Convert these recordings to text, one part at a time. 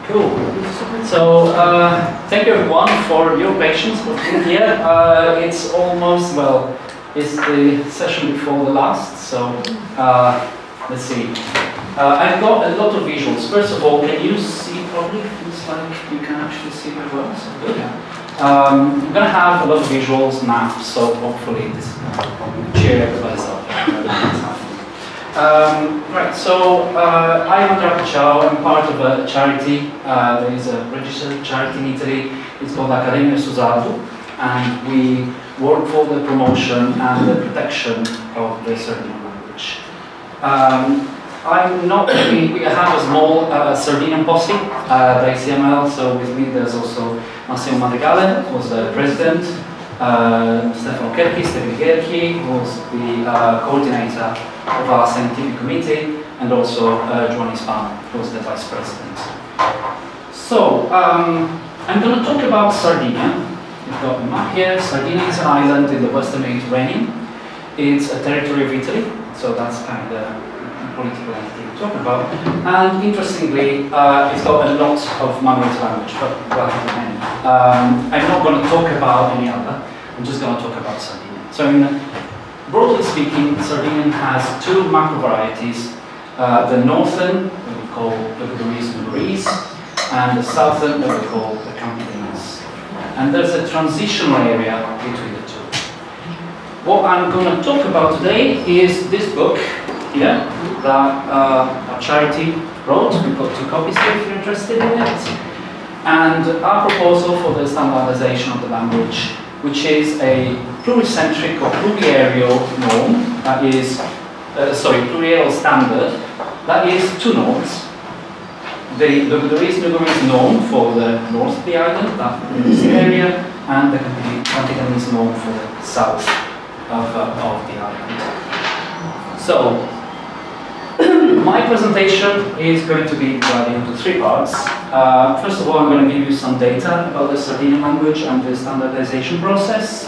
Cool. So, thank you everyone for your patience for being here. It's almost, well, it's the session before the last, so let's see. I've got a lot of visuals. First of all, can you see properly? Looks like you can actually see very well, so good. I'm going to have a lot of visuals, maps, so hopefully this will cheer everybody's up. Right, so I'm Andrea Ciao. I'm part of a charity. There is a registered charity in Italy. It's called Accademia Sardu, and we work for the promotion and the protection of the Sardinian language. I'm not, we have a small Sardinian posse, the ICML, so with me there's also Massimo Madrigale, who was the president, Stefano Gerchi, who was the coordinator of our scientific committee, and also Giovanni Spano, who was the vice president. So, I'm going to talk about Sardinia. We've got a map here. Sardinia is an island in the Western Mediterranean. It's a territory of Italy, so that's kind of the political entity we're talking about. And interestingly, it's got a lot of minority language, but relatively many. I'm not going to talk about any other. I'm just going to talk about Sardinia. So, broadly speaking, Sardinian has two macro varieties. The northern, what we call the Lìnguas, and the southern, what we call the Cunferèntzia. And there's a transitional area between the two. What I'm going to talk about today is this book here that a charity wrote. We've got two copies here if you're interested in it. And our proposal for the standardization of the language, which is a pluricentric or pluriareal norm, that is, pluriareal standard, that is two norms. There is norm for the north of the island, that is the area, and the Cunferèntzia norm for the south of the island. So, my presentation is going to be divided into three parts. First of all, I'm going to give you some data about the Sardinian language and the standardization process.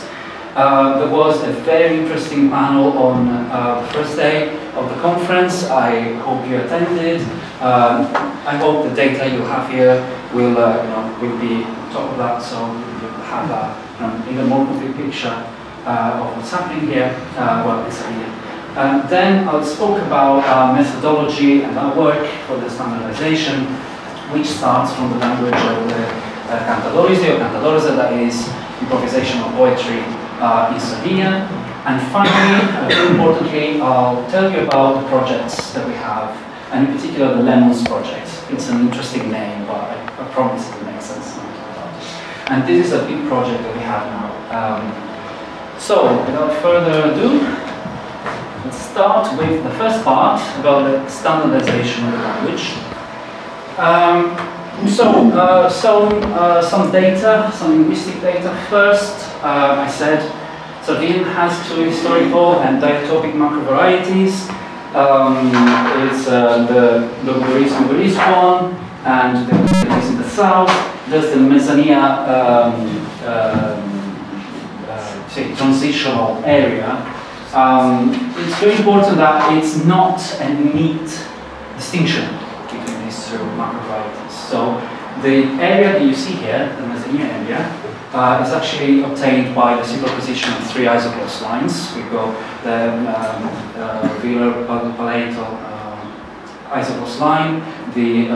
There was a very interesting panel on the first day of the conference. I hope you attended. I hope the data you have here will be on top of that, so you'll have a even more complete picture of what's happening here. Well, it's here. Then I spoke about our methodology and our work for the standardization, which starts from the language of the cantadorese or cantadorese, that is improvisational poetry in Sardinia. And finally, very importantly, I'll tell you about the projects that we have, and in particular the Lemons project. It's an interesting name, but I promise it will make sense. And this is a big project that we have now. So, without further ado, let's start with the first part about the standardization of the language. Some data, some linguistic data. First, I said Sardinian has two historical and diatopic macro varieties. It's the Lìnguas one and the Lìnguas in the south. There's the Mezzania transitional area. It's very important that it's not a neat distinction between these two macro varieties. So the area that you see here, the Mezzania area, is actually obtained by the superposition of three isogloss lines. We go the velar palatal isogloss line, the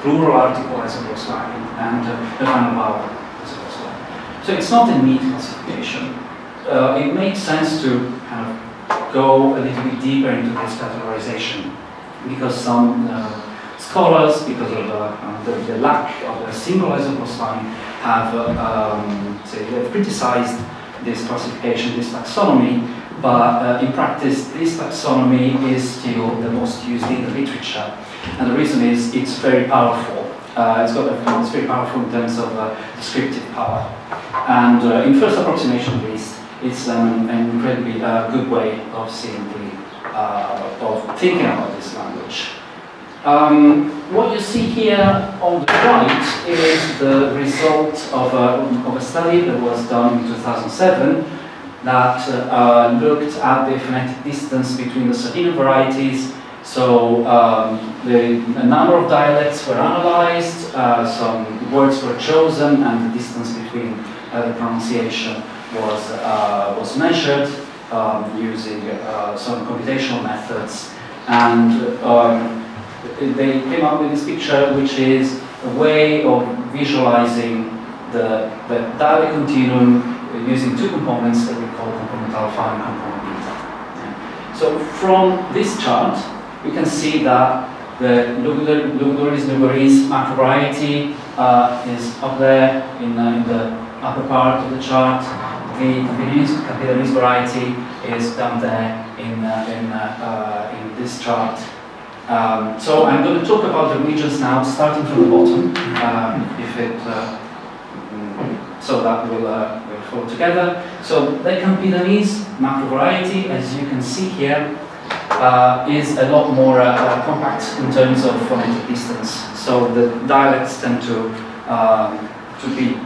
plural article isogloss line, and the final vowel isogloss line. So it's not a neat classification. It makes sense to kind of go a little bit deeper into this categorization, because some scholars, because of the lack of a single isogloss line, have they've criticized this classification, this taxonomy, but in practice this taxonomy is still the most used in the literature, and the reason is it's very powerful. It's very powerful in terms of descriptive power, and in first approximation at least, it's an incredibly good way of seeing of thinking about this language. What you see here on the right is the result of a study that was done in 2007 that looked at the phonetic distance between the Sardinian varieties So a number of dialects were analyzed, some words were chosen, and the distance between the pronunciation was measured using some computational methods, and they came up with this picture, which is a way of visualizing the dialect continuum using two components that we call component alpha and component beta. Yeah. So from this chart, you can see that the Lugudorese macro variety is up there in the upper part of the chart. The Capitalese variety is down there in this chart. So I'm going to talk about the regions now, starting from the bottom, so that will fall together. So the Capitalese macro variety, as you can see here, is a lot more compact in terms of phonetic distance. So the dialects tend to be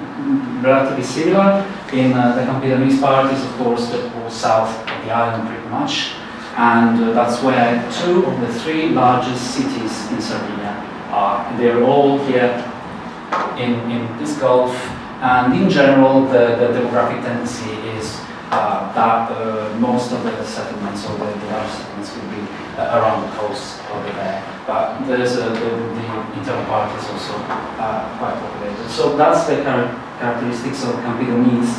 relatively similar. In the Capitalese part is, of course, the whole south of the island, pretty much. And that's where two of the three largest cities in Sardinia are. They're all here in this gulf. And in general, the demographic tendency is that most of the settlements, or the large settlements, will be around the coast over there. But there's the internal part is also quite populated. So that's the characteristics of Campidonese.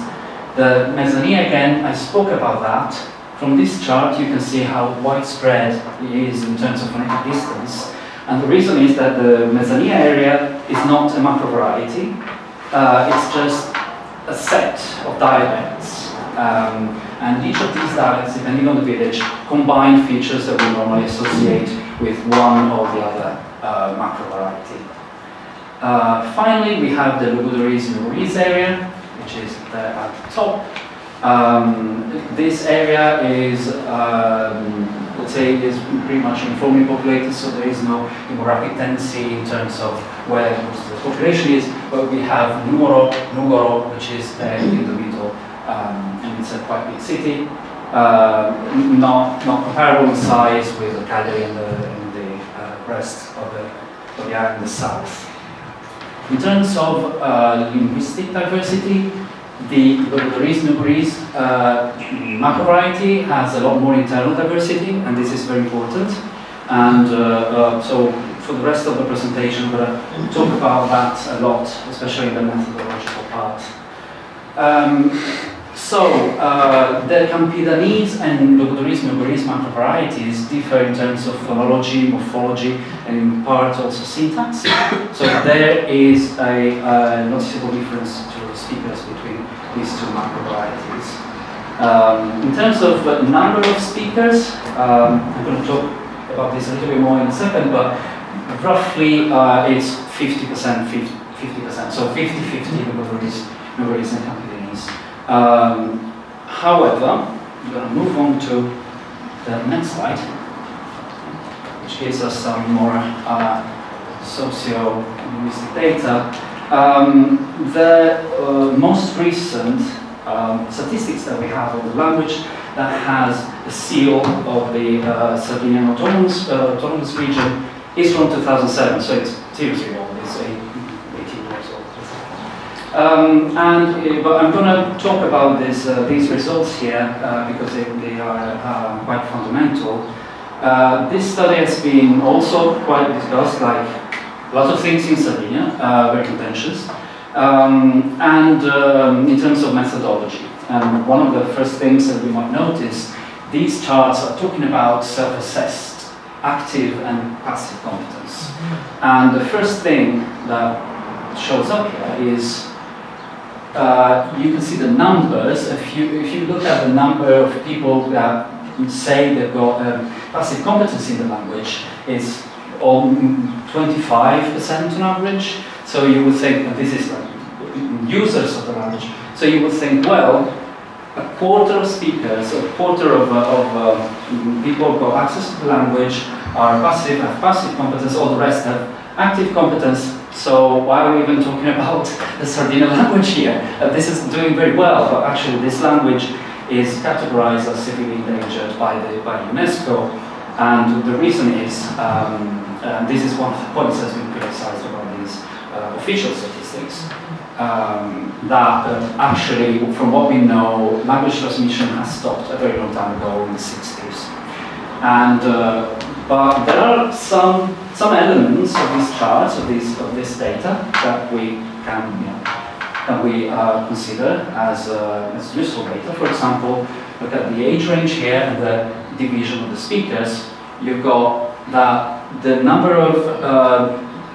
The mezzanine, again, I spoke about that. From this chart, you can see how widespread it is in terms of phonetic distance. And the reason is that the mezzanine area is not a macro variety. It's just a set of dialects. And each of these dialects, depending on the village, combine features that we normally associate with one or the other macro variety. Finally, we have the Lugudorese area, which is there at the top. This area is, let's say, is pretty much informally populated, so there is no demographic tendency in terms of where most of the population is, but we have Nugoro, which is there in the middle, and it's a quite big city, not comparable in size with the Cagliari and the rest of the island in the south. In terms of linguistic diversity, the Lugudorese macro variety has a lot more internal diversity, and this is very important. And so for the rest of the presentation, we're going to talk about that a lot, especially in the methodological part. The Campidanese and Lugudorese macro varieties differ in terms of phonology, morphology, and in part also syntax. So there is a noticeable difference to speakers between these two macro varieties. In terms of number of speakers, I'm going to talk about this a little bit more in a second, but roughly it's 50%, 50%. So 50-50 Lugudorese and Campidanese. However, I'm going to move on to the next slide, which gives us some more socio-linguistic data. The most recent statistics that we have of the language that has the seal of the Sardinian autonomous region is from 2007, so it's seriously old. It's 18 years old. But I'm going to talk about these results here because they are quite fundamental. This study has been also quite discussed, like a lot of things in Sardinia, very contentious, and in terms of methodology. And one of the first things that we might notice, these charts are talking about self-assessed, active and passive competence. And the first thing that shows up here is you can see the numbers. If you look at the number of people that say they've got passive competence in the language, it's all 25% on average. So you would think that this is like users of the language. So you would think, well, a quarter of speakers, a quarter of people who have access to the language are passive, have passive competence, all the rest have active competence. So why are we even talking about the Sardinian language here? This is doing very well, but actually this language is categorized as severely endangered by UNESCO. And the reason is, this is one of the points that's been criticized about these official statistics, that actually, from what we know, language transmission has stopped a very long time ago in the 60s. And but there are some elements of these charts, of this data, that we can consider as useful data. For example, look at the age range here and the division of the speakers. You've got that the number of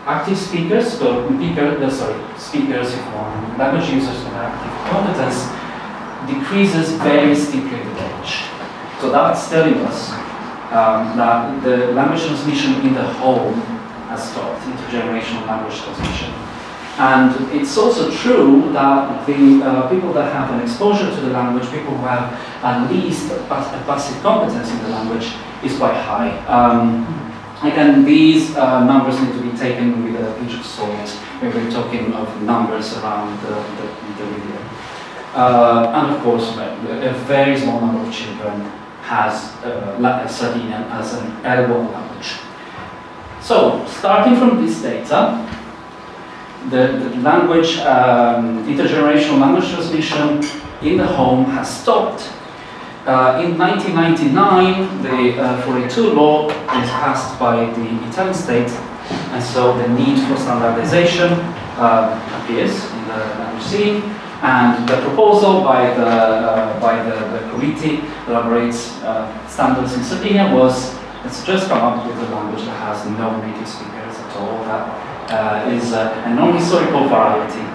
active speakers, so speakers, language users with active competence, decreases very steeply with age. So that's telling us that the language transmission in the home has stopped, intergenerational language transmission. And it's also true that the people that have an exposure to the language, people who have at least a passive competence in the language, is quite high. Again, these numbers need to be taken with a pinch of salt when we're talking of numbers around the region. And of course, a very small number of children has Sardinian as an L1 language. So, starting from this data, the language, intergenerational language transmission in the home has stopped. In 1999, the 42 law is passed by the Italian state, and so the need for standardization appears in the language scene, and the proposal by the committee that elaborates standards in Sardinia was, let's just come up with a language that has no native speakers at all, that is a non-historical variety,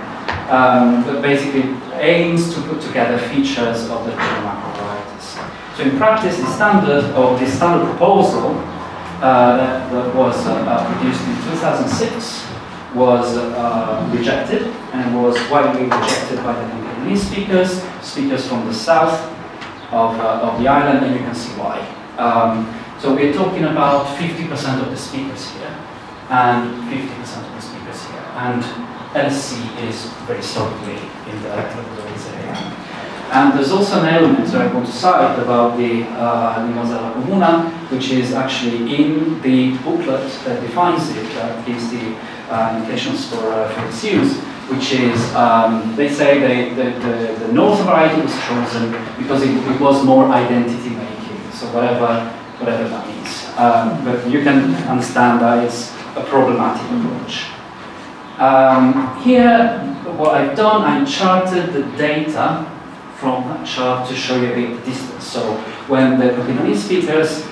that basically aims to put together features of the regional macro varieties. So in practice, the standard proposal that was produced in 2006 was rejected, and was widely rejected by the Cunferèntzia speakers from the south of the island, and you can see why. So we're talking about 50% of the speakers here, and 50% of the speakers here. And LC is very historically in the area. And there's also an element that I want to cite about the Lìnguas de Minoria, which is actually in the booklet that defines it, that gives the indications for its use, which is, they say the North variety was chosen because it was more identity making, so whatever that means. But you can understand that it's a problematic approach. Here, what I've done, I charted the data from that chart to show you the distance. So when the Cunferèntzia speakers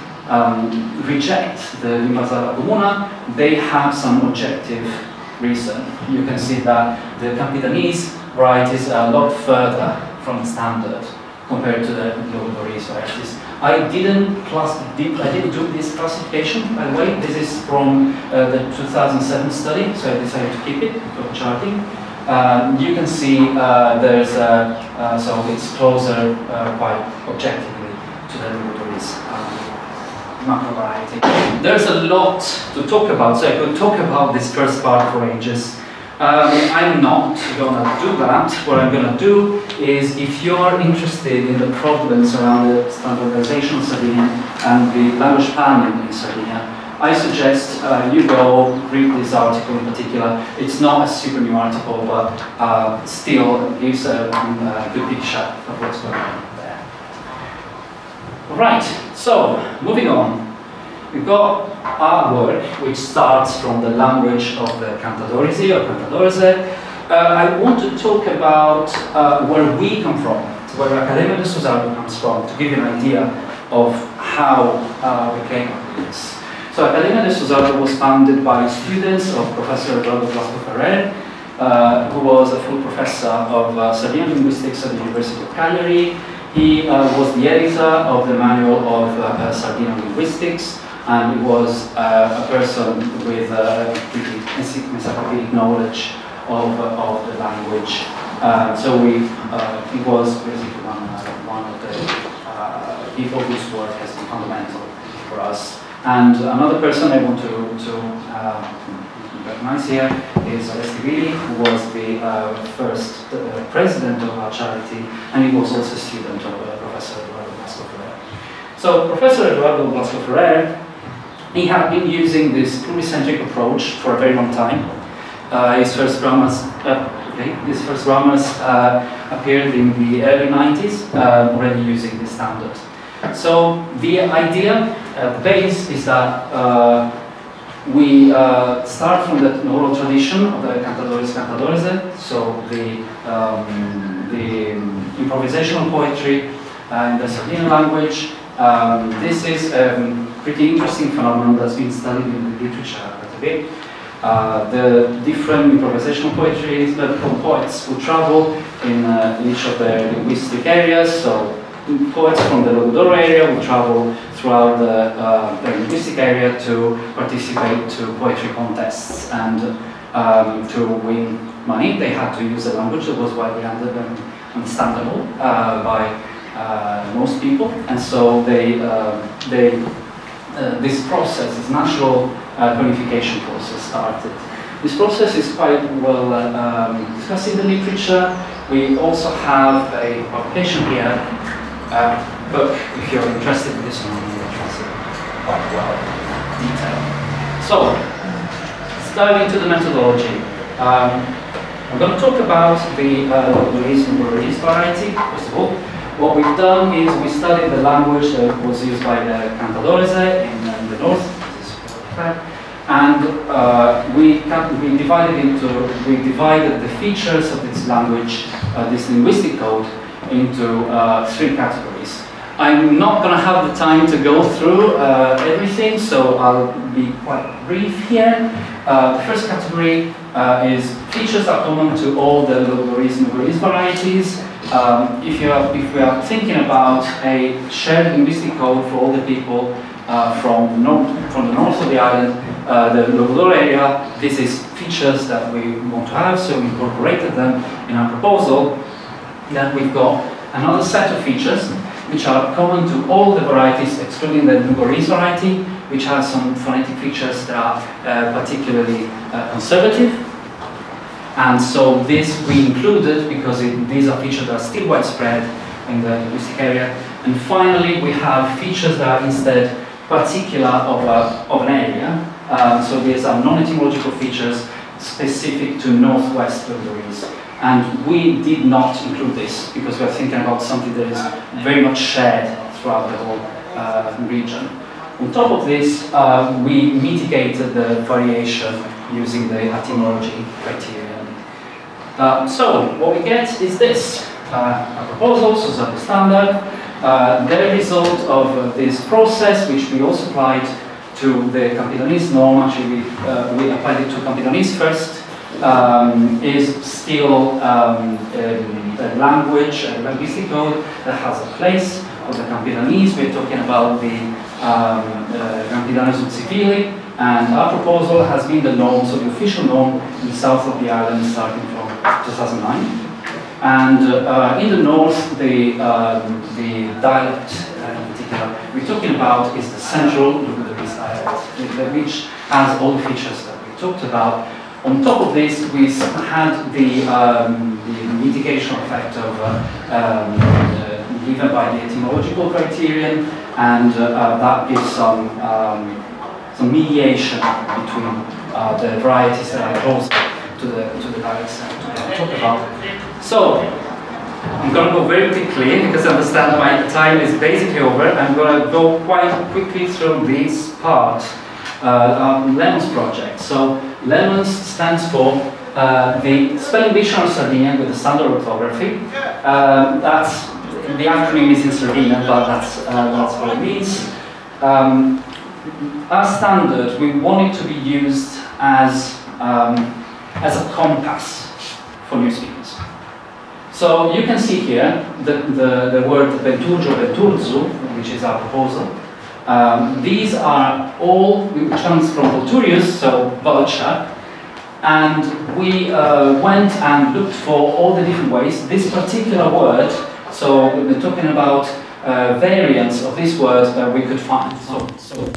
reject the Lìnguas de Minoria, they have some objective reason. You can see that the Cunferèntzia varieties are a lot further from the standard compared to the Logudorese varieties. I didn't do this classification, by the way. This is from the 2007 study, so I decided to keep it for charting. You can see there's so it's closer quite objectively to the Logudorese macro variety. There's a lot to talk about, so I could talk about this first part for ages. I'm not going to do that. What I'm going to do is, if you're interested in the problems around the standardization of Sardinian and the language planning in Sardinia, I suggest you go read this article in particular. It's not a super new article, but still gives a good picture of what's going on there. Right, so moving on. We've got our work, which starts from the language of the Cantadoresi or Cantadorese. I want to talk about where we come from, where Acadèmia de Sardu comes from, to give you an idea of how we came up with this. So Acadèmia de Sardu was founded by students of Professor Eduardo Ferrer, who was a full professor of Sardinian linguistics at the University of Cagliari. He was the editor of the manual of Sardinian linguistics, and he was a person with pretty encyclopedic knowledge of the language. So he was basically one of the people whose work has been fundamental for us. And another person I want to recognize here is Sighi-sì, who was the first president of our charity, and he was also a student of Professor Eduardo. So Professor Eduardo Blasco Ferrer, he had been using this pluricentric approach for a very long time. His first grammars appeared in the early 90s, already using this standard. So the idea at the base is that we start from the oral tradition of the cantadores cantadores, so the improvisational poetry in the Sardinian language. This is a pretty interesting phenomenon that's been studied in the literature quite a bit. The different improvisational poetry poets who travel in each of their linguistic areas. So poets from the Logudoro area will travel throughout the linguistic area to participate to poetry contests and to win money. They had to use a language that was widely understandable by most people, and so this process, this natural codification process started. This process is quite well discussed in the literature. We also have a publication here, book, if you're interested in this one, you're interested quite well detailed. So, let's dive into the methodology. I'm going to talk about the Logudorese and Logudorese variety, first of all. What we've done is we studied the language that was used by the cantadores in the north, and we divided the features of this language, this linguistic code, into 3 categories. I'm not going to have the time to go through everything, so I'll be quite brief here. The first category is features that are common to all the Logudorese and Logudorese varieties. If we are thinking about a shared linguistic code for all the people from the north of the island, the Logudoro area, this is features that we want to have, so we incorporated them in our proposal. Then we've got another set of features which are common to all the varieties excluding the Logudorese variety, which has some phonetic features that are particularly conservative. And so this we included because these are features that are still widespread in the linguistic area. And finally, we have features that are instead particular of an area. So these are non-etymological features specific to northwest Logudorese. And we did not include this because we're thinking about something that is very much shared throughout the whole region. On top of this, we mitigated the variation using the etymology criterion. So what we get is this, a proposal, so Sardu Standard, the result of this process, which we also applied to the Campidonese norm. Actually, we applied it to Campidonese first, is still a language, a linguistic code that has a place for the Campidonese. We're talking about the Campidonese Civili, and our proposal has been the norm, so the official norm in the south of the island starting from 2009. And in the north, the dialect in particular we're talking about is the central Logudorese dialect, which has all the features that we talked about. On top of this, we had the mitigation effect of given by the etymological criterion, and that gives some mediation between the varieties that are close to the dialects that we talk about. So, I'm going to go very quickly because I understand my time is basically over. I'm going to go quite quickly through this part. Lemons project. So, Lemons stands for the Spelling Dictionary of Sardinian with the standard orthography. That's the acronym is in Sardinian, but that's what it means. Our standard, we want it to be used as a compass for new speakers. So you can see here the word venturjo, venturzu, which is our proposal. These are all, which comes from Vulturius, so vulture, and we went and looked for all the different ways. This particular word, so we're talking about variants of this word that we could find. So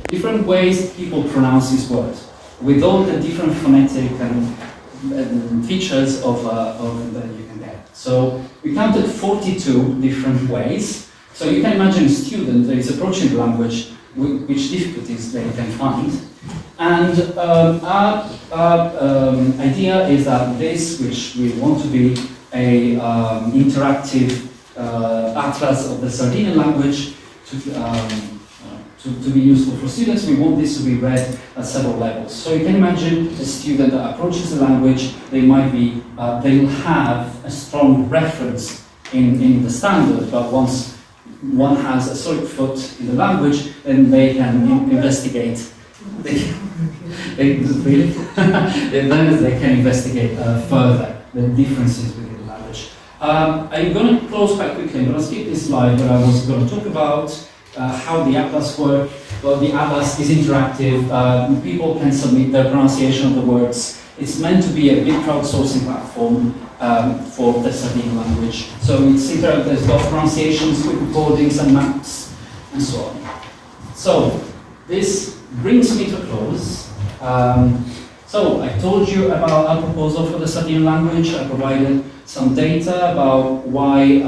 different ways people pronounce this word, with all the different phonetic and features of that you can get. So we counted 42 different ways So you can imagine a student that is approaching the language, which difficulties they can find. And our idea is that this, which we want to be a interactive atlas of the Sardinian language, to be useful for students, we want this to be read at several levels. So you can imagine a student that approaches the language, they might be, they'll have a strong reference in the standard, but once one has a solid foot in the language, then they can investigate. Then they can investigate further the differences within the language. I'm going to close quite quickly. I'm going to skip this slide, but I was going to talk about how the atlas works. Well, the atlas is interactive. People can submit their pronunciation of the words. It's meant to be a big crowdsourcing platform for the Sardinian language. So it's interactive. There's got pronunciations, quick recordings, and maps, and so on. So this brings me to a close. So I told you about our proposal for the Sardinian language. I provided some data about why we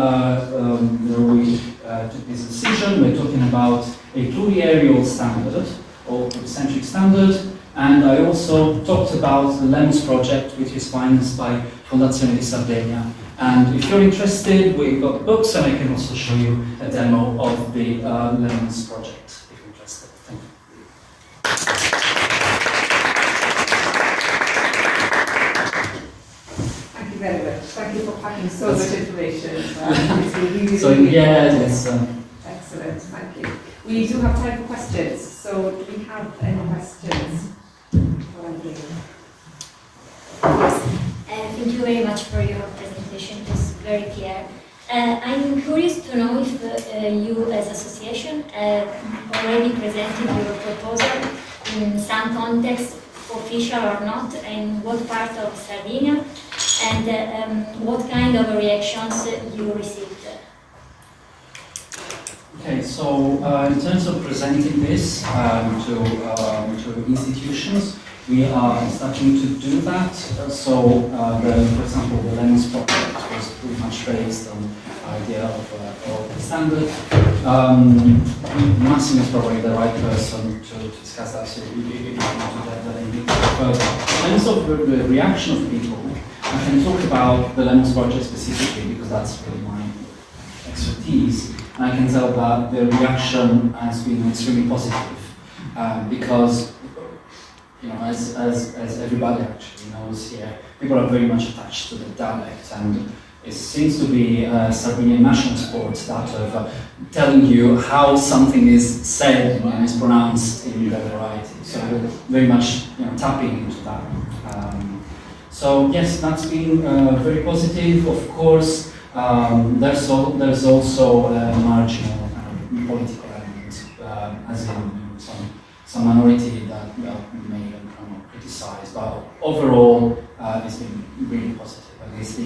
took this decision. We're talking about a pluriarial standard, or centric standard, and I also talked about the LEMS project, which is financed by Fondazione di Sardegna. And if you're interested, we've got books, and I can also show you a demo of the LEMS project, if you're interested. Thank you. Thank you very much. Thank you for packing so much information. It's really, so really yes, excellent. Thank you. We do have time for questions. So do we have any questions? Thank you very much for your presentation. It's very clear. I'm curious to know if you, as association, already presented your proposal in some context, official or not, in what part of Sardinia, and what kind of reactions you received. Okay, so in terms of presenting this to institutions, we are starting to do that. For example, the LEMS project was pretty much based on the idea of the standard. Massimo is probably the right person to discuss that, so you want to get that in further. In terms of the reaction of people, I can talk about the LEMS project specifically because that's really my expertise. And I can tell that the reaction has been extremely positive because, you know, as everybody actually knows here, people are very much attached to the dialect, and it seems to be a Sardinian national sport, that of telling you how something is said and is pronounced in the variety. So we're very much, you know, tapping into that. So yes, that's been very positive. Of course, there's also a marginal political element, as in some minority that may criticize, but overall it's been really positive. At least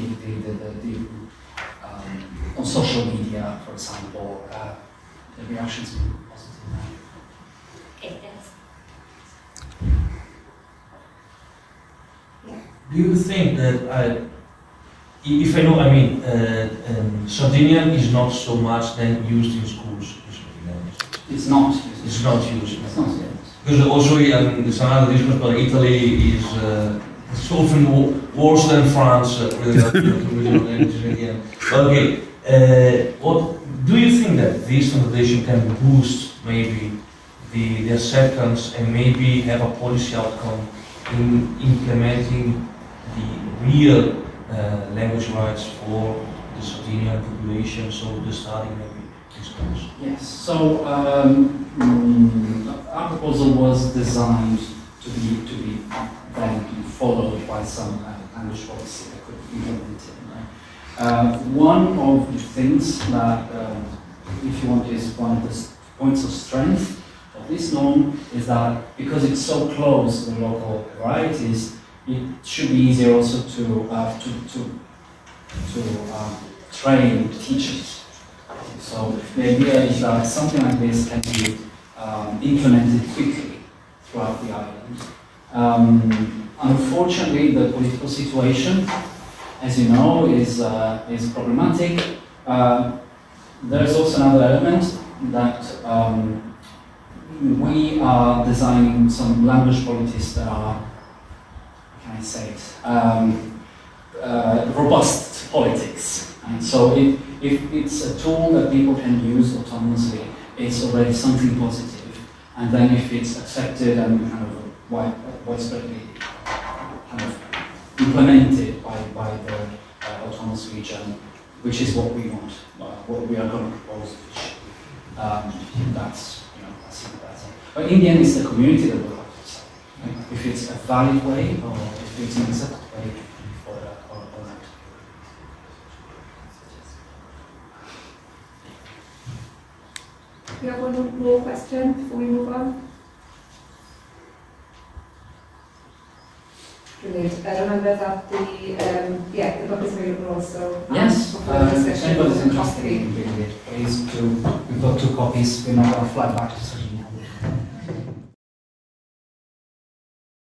on social media, for example, the reaction's been positive. Okay, thanks. Do you think that, if I know, I mean, Sardinian is not so much then used in schools? It's not. It's not used. It's not yet. Because also, some other reasons, but Italy is it's often worse than France with regard to original languages again. But okay, what do you think that this standardization can boost maybe the acceptance and maybe have a policy outcome in implementing the real language rights for the Sardinian population, so the study maybe this course? Yes, so our proposal was designed to be then followed by some language policy that could implement it. Right? One of the things that, if you want, is one of the points of strength of this norm is that because it's so close to the local varieties, it should be easier also to train teachers. So the idea is that something like this can be implemented quickly throughout the island. Unfortunately, the political situation, as you know, is problematic. there's also another element that we are designing some language policies that are, how can I say it, robust politics. And so if it's a tool that people can use autonomously, it's already something positive. And then if it's accepted and kind of widespreadly kind of implemented by the autonomous region, which is what we want, what we are going to propose. That's, that's it. But in the end, it's the community that will have to decide. Right? If it's a valid way or if it's an accepted way or not. We have one more question before we move on. Brilliant. Remember that the book is available also. Yes, if anybody's interested in reading it, please do. We've got 2 copies. We're not going to fly back to